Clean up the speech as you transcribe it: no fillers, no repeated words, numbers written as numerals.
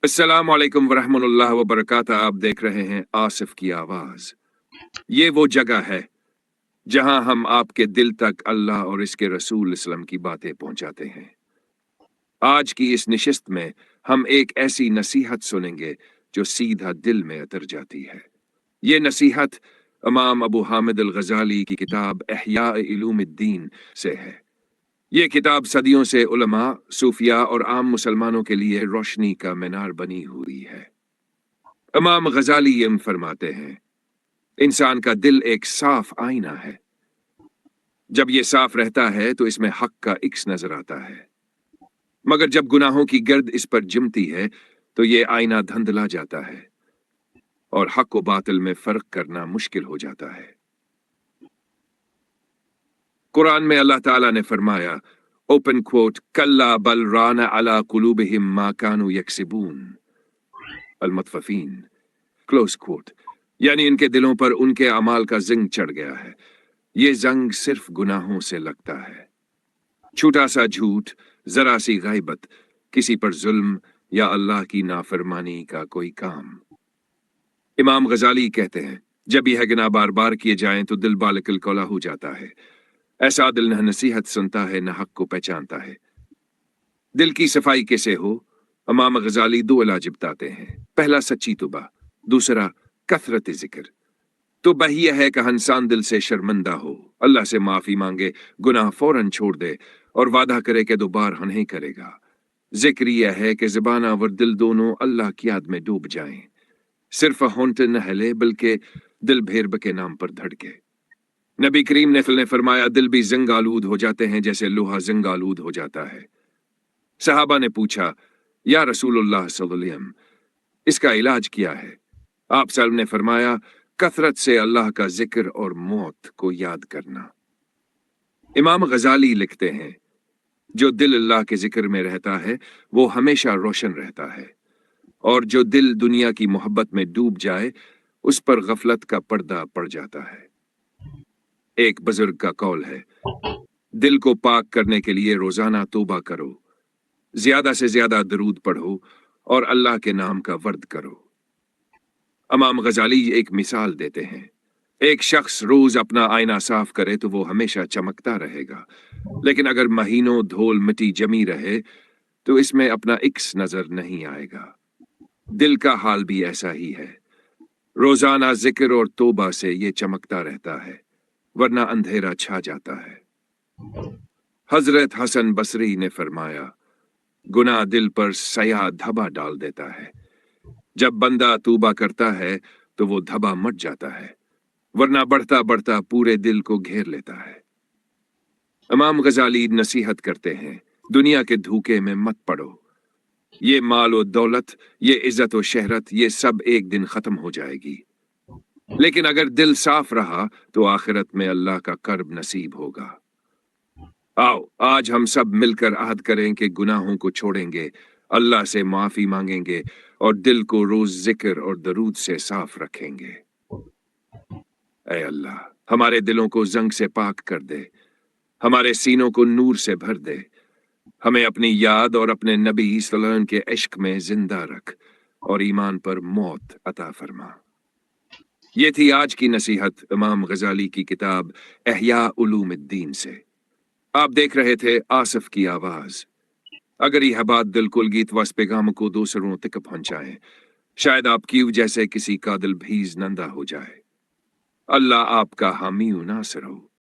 अस्सलाम वालेकुम वरहमतुल्लाह वबरकातुहू। आप देख रहे हैं आसिफ की आवाज। ये वो जगह है जहां हम आपके दिल तक अल्लाह और इसके रसूल इस्लाम की बातें पहुंचाते हैं। आज की इस निशिस्त में हम एक ऐसी नसीहत सुनेंगे जो सीधा दिल में उतर जाती है। ये नसीहत इमाम अबू हामिद अल गजाली की किताब इहया उलूमुद्दीन से है। ये किताब सदियों से उलमा, सूफिया और आम मुसलमानों के लिए रोशनी का मीनार बनी हुई है। इमाम गजाली ये फरमाते हैं, इंसान का दिल एक साफ आईना है। जब ये साफ रहता है तो इसमें हक का इक्स नजर आता है, मगर जब गुनाहों की गर्द इस पर जिमती है तो ये आईना धुंधला जाता है और हक व बातिल में फर्क करना मुश्किल हो जाता है। कुरान में अल्लाह ताला ने फरमाया, ओपन क्वोट, कल्ला बल राना अला कुलूबिहिम मा कानू यक्सिबून अल मुतफ़फ़ीन, क्लोज क्वोट, यानी इनके दिलों पर उनके अमाल का जिंग चढ़ गया है। ये जंग सिर्फ गुनाहों से लगता है। छोटा सा झूठ, जरा सी गैबत, किसी पर जुल्म या अल्लाह की नाफरमानी का कोई काम। इमाम गजाली कहते हैं, जब यह गुनाह बार बार किए जाएं तो दिल बालिकल कौला हो जाता है। ऐसा दिल न नसीहत सुनता है, न हक को पहचानता है। दिल की सफाई कैसे हो? इमाम गजाली दो इलाज बताते हैं। पहला सच्ची तौबा, दूसरा कसरत जिक्र। तो यह है कि इंसान दिल से शर्मिंदा हो, अल्लाह से माफी मांगे, गुनाह फौरन छोड़ दे और वादा करे कि दोबारा नहीं करेगा। जिक्र यह है कि ज़बान और दिल दोनों अल्लाह की याद में डूब जाएं। सिर्फ होंठ न हिले बल्कि दिल भेरब के नाम पर धड़के। नबी करीम ने फरमाया, दिल भी जिंग आलूद हो जाते हैं जैसे लोहा जिंग आलूद हो जाता है। सहाबा ने पूछा, या रसूलुल्लाह सल्लल्लाहु अलैहि वसल्लम, इसका इलाज क्या है? आप सल्लल्लाहु ने फरमाया, कसरत से अल्लाह का जिक्र और मौत को याद करना। इमाम गजाली लिखते हैं, जो दिल अल्लाह के जिक्र में रहता है वो हमेशा रोशन रहता है, और जो दिल दुनिया की मोहब्बत में डूब जाए उस पर गफलत का पर्दा पड़ जाता है। एक बुजुर्ग का कौल है, दिल को पाक करने के लिए रोजाना तौबा करो, ज्यादा से ज्यादा दरूद पढ़ो और अल्लाह के नाम का वर्द करो। इमाम गजाली एक मिसाल देते हैं, एक शख्स रोज अपना आईना साफ करे तो वो हमेशा चमकता रहेगा, लेकिन अगर महीनों धूल मिट्टी जमी रहे तो इसमें अपना इक्स नजर नहीं आएगा। दिल का हाल भी ऐसा ही है। रोजाना जिक्र और तौबा से ये चमकता रहता है, वरना अंधेरा छा जाता है। हजरत हसन बसरी ने फरमाया, गुनाह दिल पर सया धब्बा डाल देता है। जब बंदा तौबा करता है तो वो धब्बा मट जाता है, वरना बढ़ता बढ़ता पूरे दिल को घेर लेता है। इमाम गजाली नसीहत करते हैं, दुनिया के धोखे में मत पड़ो। ये माल और दौलत, ये इज्जत और शहरत, ये सब एक दिन खत्म हो जाएगी, लेकिन अगर दिल साफ रहा तो आखिरत में अल्लाह का कर्ब नसीब होगा। आओ आज हम सब मिलकर अहद करें कि गुनाहों को छोड़ेंगे, अल्लाह से माफी मांगेंगे और दिल को रोज जिक्र और दरूद से साफ रखेंगे। ऐ अल्लाह, हमारे दिलों को जंग से पाक कर दे, हमारे सीनों को नूर से भर दे, हमें अपनी याद और अपने नबी सल्लल्लाहु अलैहि वसल्लम के इश्क में जिंदा रख और ईमान पर मौत अता फरमा। ये थी आज की नसीहत इमाम गजाली की किताब इहया उलूमुद्दीन से। आप देख रहे थे आसिफ की आवाज। अगर यह बात दिल कुलगीत वस पैगाम को दूसरों तक पहुंचाएं, शायद आपकी जैसे किसी का दिल भी नंदा हो जाए। अल्लाह आपका हामी नासिर हो।